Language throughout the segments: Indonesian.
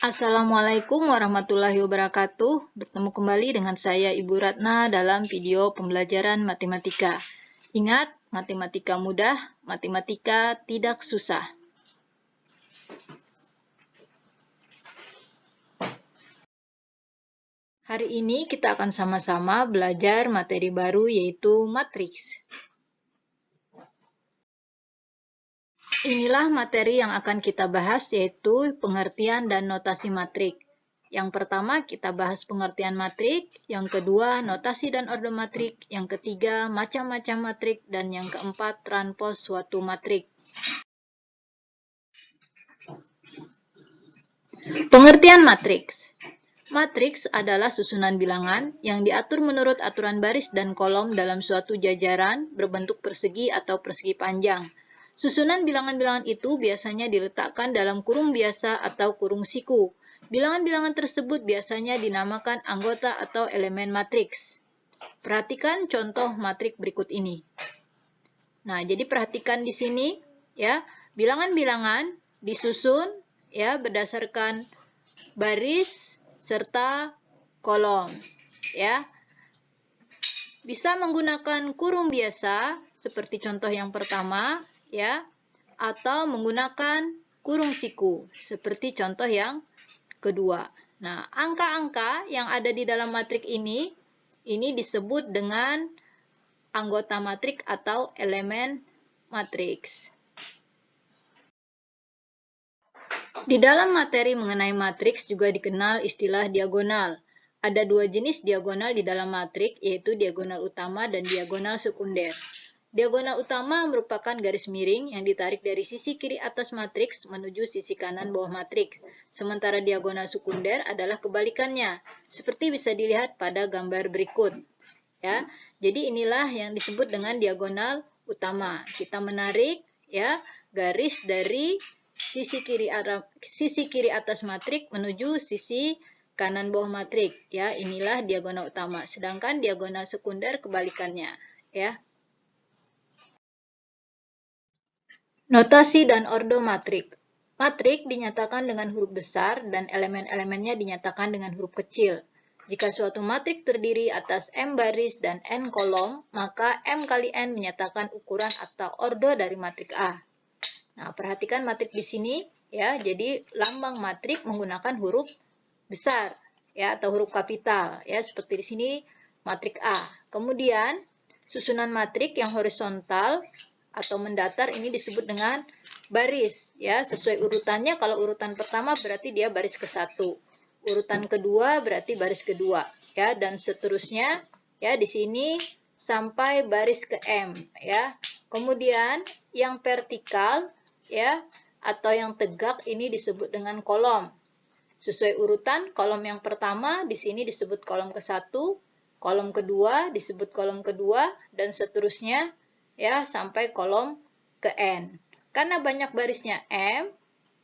Assalamualaikum warahmatullahi wabarakatuh. Bertemu kembali dengan saya Ibu Ratna dalam video pembelajaran matematika. Ingat, matematika mudah, matematika tidak susah. Hari ini kita akan sama-sama belajar materi baru yaitu matriks. Inilah materi yang akan kita bahas yaitu pengertian dan notasi matrik. Yang pertama kita bahas pengertian matrik, yang kedua notasi dan ordo matrik, yang ketiga macam-macam matrik, dan yang keempat transpos suatu matrik. Pengertian matriks. Matriks adalah susunan bilangan yang diatur menurut aturan baris dan kolom dalam suatu jajaran berbentuk persegi atau persegi panjang. Susunan bilangan-bilangan itu biasanya diletakkan dalam kurung biasa atau kurung siku. Bilangan-bilangan tersebut biasanya dinamakan anggota atau elemen matriks. Perhatikan contoh matrik berikut ini. Nah, jadi perhatikan di sini ya, bilangan-bilangan disusun ya berdasarkan baris serta kolom ya. Bisa menggunakan kurung biasa seperti contoh yang pertama ya, atau menggunakan kurung siku seperti contoh yang kedua. Nah, angka-angka yang ada di dalam matrik ini disebut dengan anggota matrik atau elemen matriks. Di dalam materi mengenai matriks juga dikenal istilah diagonal. Ada dua jenis diagonal di dalam matrik, yaitu diagonal utama dan diagonal sekunder. Diagonal utama merupakan garis miring yang ditarik dari sisi kiri atas matriks menuju sisi kanan bawah matriks. Sementara diagonal sekunder adalah kebalikannya, seperti bisa dilihat pada gambar berikut. Ya, jadi inilah yang disebut dengan diagonal utama. Kita menarik ya garis dari sisi kiri atas matrik menuju sisi kanan bawah matrik ya, inilah diagonal utama. Sedangkan diagonal sekunder kebalikannya ya. Notasi dan ordo matrik. Matrik dinyatakan dengan huruf besar dan elemen-elemennya dinyatakan dengan huruf kecil. Jika suatu matrik terdiri atas M baris dan N kolom, maka M kali N menyatakan ukuran atau ordo dari matrik A. Nah, perhatikan matrik di sini ya. Jadi lambang matrik menggunakan huruf besar ya atau huruf kapital ya, seperti di sini matrik A. Kemudian susunan matrik yang horizontal atau mendatar ini disebut dengan baris ya, sesuai urutannya. Kalau urutan pertama berarti dia baris ke-1. Urutan kedua berarti baris kedua ya, dan seterusnya ya di sini sampai baris ke M ya. Kemudian yang vertikal ya atau yang tegak ini disebut dengan kolom. Sesuai urutan, kolom yang pertama di sini disebut kolom ke-1, kolom kedua disebut kolom kedua, dan seterusnya ya sampai kolom ke N. Karena banyak barisnya M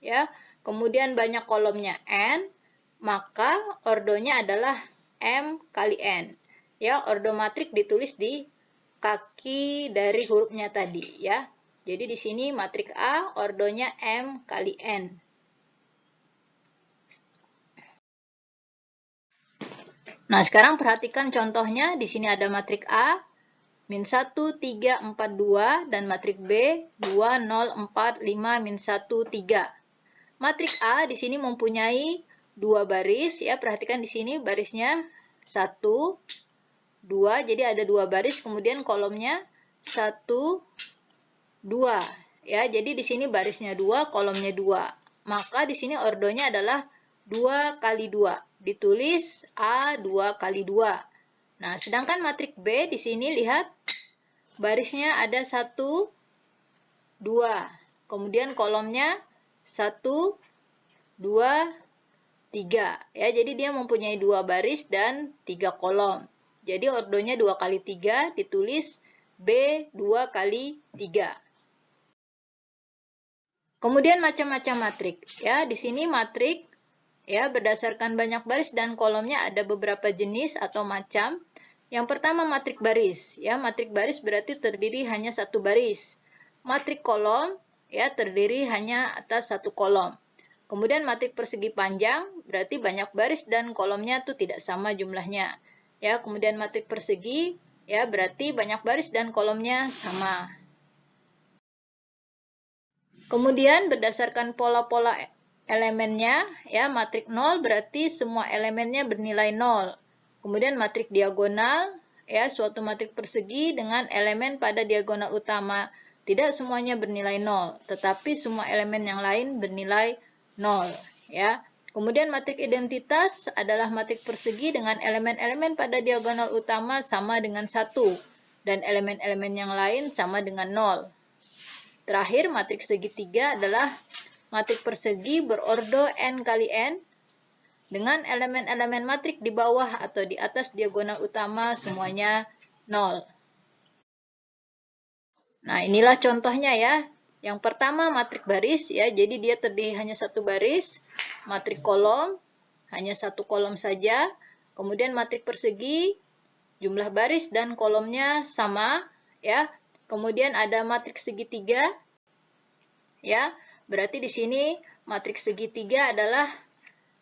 ya, kemudian banyak kolomnya N, maka ordonya adalah M kali N. Ya, ordo matrik ditulis di kaki dari hurufnya tadi ya. Jadi di sini matrik A ordonya M kali N. Nah, sekarang perhatikan contohnya. Di sini ada matrik A min 1, 3, 4, 2, dan matrik B 2, 0, 4, 5, min 1, 3. Matrik A di sini mempunyai dua baris ya. Perhatikan di sini barisnya 1, 2, jadi ada dua baris, kemudian kolomnya 1, 2 ya. Jadi di sini barisnya 2, kolomnya 2. Maka di sini ordonya adalah 2 kali 2. Ditulis A 2 kali 2. Nah, sedangkan matrik B di sini lihat barisnya ada 1, 2. Kemudian kolomnya 1, 2, 3. Ya, jadi dia mempunyai dua baris dan 3 kolom. Jadi ordonya 2 kali 3 ditulis B 2 kali 3. Kemudian macam-macam matrik. Ya, di sini matrik ya berdasarkan banyak baris dan kolomnya ada beberapa jenis atau macam. Yang pertama matrik baris. Ya, matrik baris berarti terdiri hanya satu baris. Matrik kolom ya terdiri hanya atas satu kolom. Kemudian matrik persegi panjang berarti banyak baris dan kolomnya tuh tidak sama jumlahnya. Ya, kemudian matrik persegi ya berarti banyak baris dan kolomnya sama. Kemudian berdasarkan pola-pola elemennya, ya matrik 0 berarti semua elemennya bernilai 0. Kemudian matrik diagonal, ya suatu matrik persegi dengan elemen pada diagonal utama. Tidak semuanya bernilai 0, tetapi semua elemen yang lain bernilai 0. Ya. Kemudian matrik identitas adalah matrik persegi dengan elemen-elemen pada diagonal utama sama dengan 1, dan elemen-elemen yang lain sama dengan 0. Terakhir, matrik segitiga adalah matrik persegi berordo n kali n dengan elemen-elemen matrik di bawah atau di atas diagonal utama semuanya 0. Nah, inilah contohnya ya. Yang pertama matrik baris ya, jadi dia terdiri hanya satu baris. Matrik kolom hanya satu kolom saja. Kemudian matrik persegi jumlah baris dan kolomnya sama ya. Kemudian ada matrik segitiga ya. Berarti di sini matrik segitiga adalah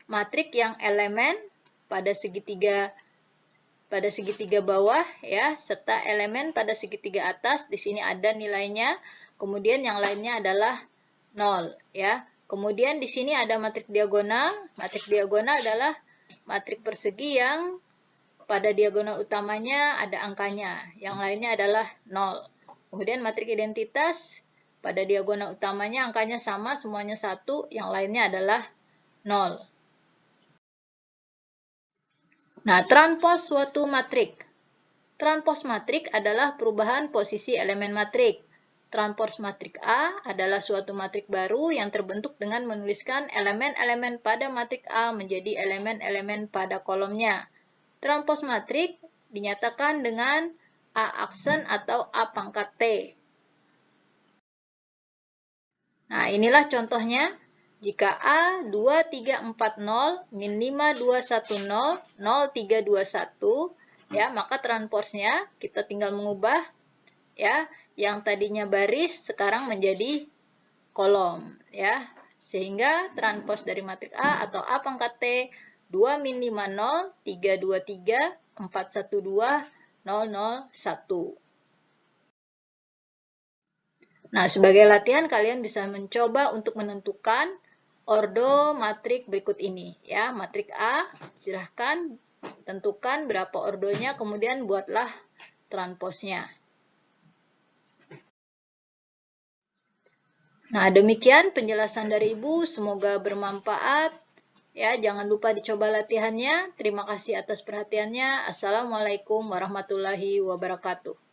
matrik yang elemen pada segitiga bawah ya, serta elemen pada segitiga atas. Di sini ada nilainya. Kemudian yang lainnya adalah 0 ya. Kemudian di sini ada matrik diagonal. Matrik diagonal adalah matrik persegi yang pada diagonal utamanya ada angkanya. Yang lainnya adalah 0. Kemudian matrik identitas pada diagonal utamanya angkanya sama, semuanya 1, yang lainnya adalah 0. Nah, transpos suatu matrik. Transpos matrik adalah perubahan posisi elemen matrik. Transpos matrik A adalah suatu matrik baru yang terbentuk dengan menuliskan elemen-elemen pada matrik A menjadi elemen-elemen pada kolomnya. Transpos matrik dinyatakan dengan A aksen atau A pangkat T. Nah, inilah contohnya. Jika A 2340 min 5210 0321 ya, maka transposnya kita tinggal mengubah ya, yang tadinya baris sekarang menjadi kolom ya. Sehingga transpos dari matrik A atau A pangkat T 2 min 50 323 412 001. Nah, sebagai latihan kalian bisa mencoba untuk menentukan ordo matrik berikut ini ya. Matrik A, silahkan tentukan berapa ordonya, kemudian buatlah transposnya. Nah, demikian penjelasan dari Ibu, semoga bermanfaat. Ya, jangan lupa dicoba latihannya. Terima kasih atas perhatiannya. Assalamualaikum warahmatullahi wabarakatuh.